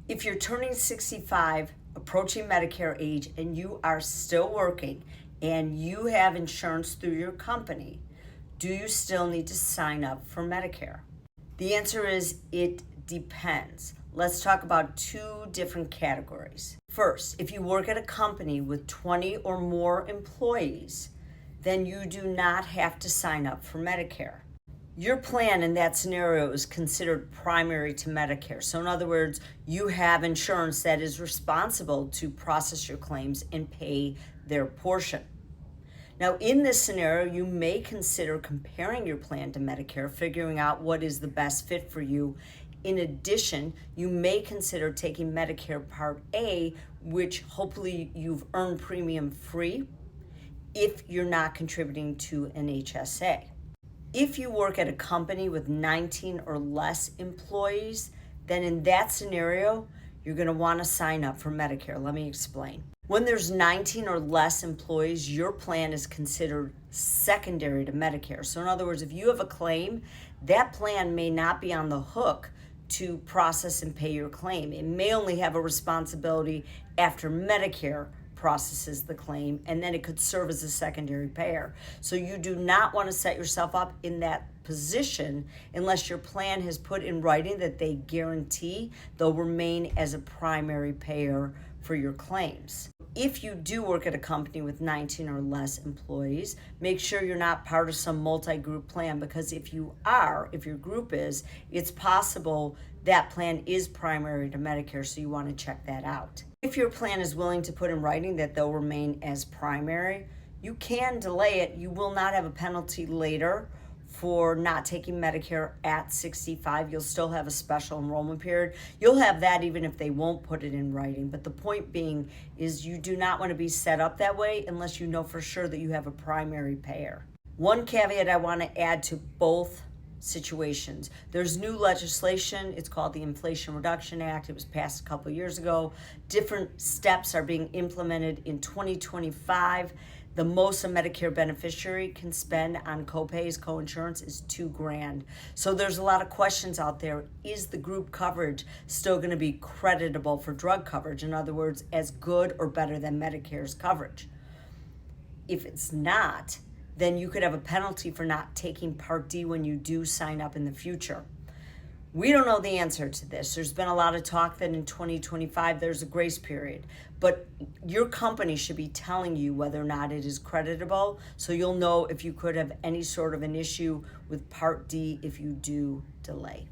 If you're turning 65, approaching Medicare age, and you are still working and you have insurance through your company, do you still need to sign up for Medicare? The answer is it depends. Let's talk about two different categories. First, if you work at a company with 20 or more employees, then you do not have to sign up for Medicare. Your plan in that scenario is considered primary to Medicare. So in other words, you have insurance that is responsible to process your claims and pay their portion. Now, in this scenario, you may consider comparing your plan to Medicare, figuring out what is the best fit for you. In addition, you may consider taking Medicare Part A, which hopefully you've earned premium free if you're not contributing to an HSA. If you work at a company with 19 or less employees, then in that scenario, you're going to want to sign up for Medicare. Let me explain. When there's 19 or less employees, your plan is considered secondary to Medicare. So in other words, if you have a claim, that plan may not be on the hook to process and pay your claim. It may only have a responsibility after Medicare processes the claim, and then it could serve as a secondary payer. So you do not want to set yourself up in that position unless your plan has put in writing that they guarantee they'll remain as a primary payer for your claims. If you do work at a company with 19 or less employees, make sure you're not part of some multi-group plan, because if your group is, it's possible that plan is primary to Medicare, so you want to check that out. If your plan is willing to put in writing that they'll remain as primary, you can delay it. You will not have a penalty later for not taking Medicare at 65. You'll still have a special enrollment period. You'll have that even if they won't put it in writing. But the point being is you do not want to be set up that way unless you know for sure that you have a primary payer. One caveat I want to add to both situations. There's new legislation. It's called the Inflation Reduction Act. It was passed a couple years ago. Different steps are being implemented in 2025. The most a Medicare beneficiary can spend on copays, coinsurance, is $2,000. So there's a lot of questions out there. Is the group coverage still going to be creditable for drug coverage? In other words, as good or better than Medicare's coverage? If it's not, then you could have a penalty for not taking Part D when you do sign up in the future. We don't know the answer to this. There's been a lot of talk that in 2025 there's a grace period, but your company should be telling you whether or not it is creditable, so you'll know if you could have any sort of an issue with Part D if you do delay.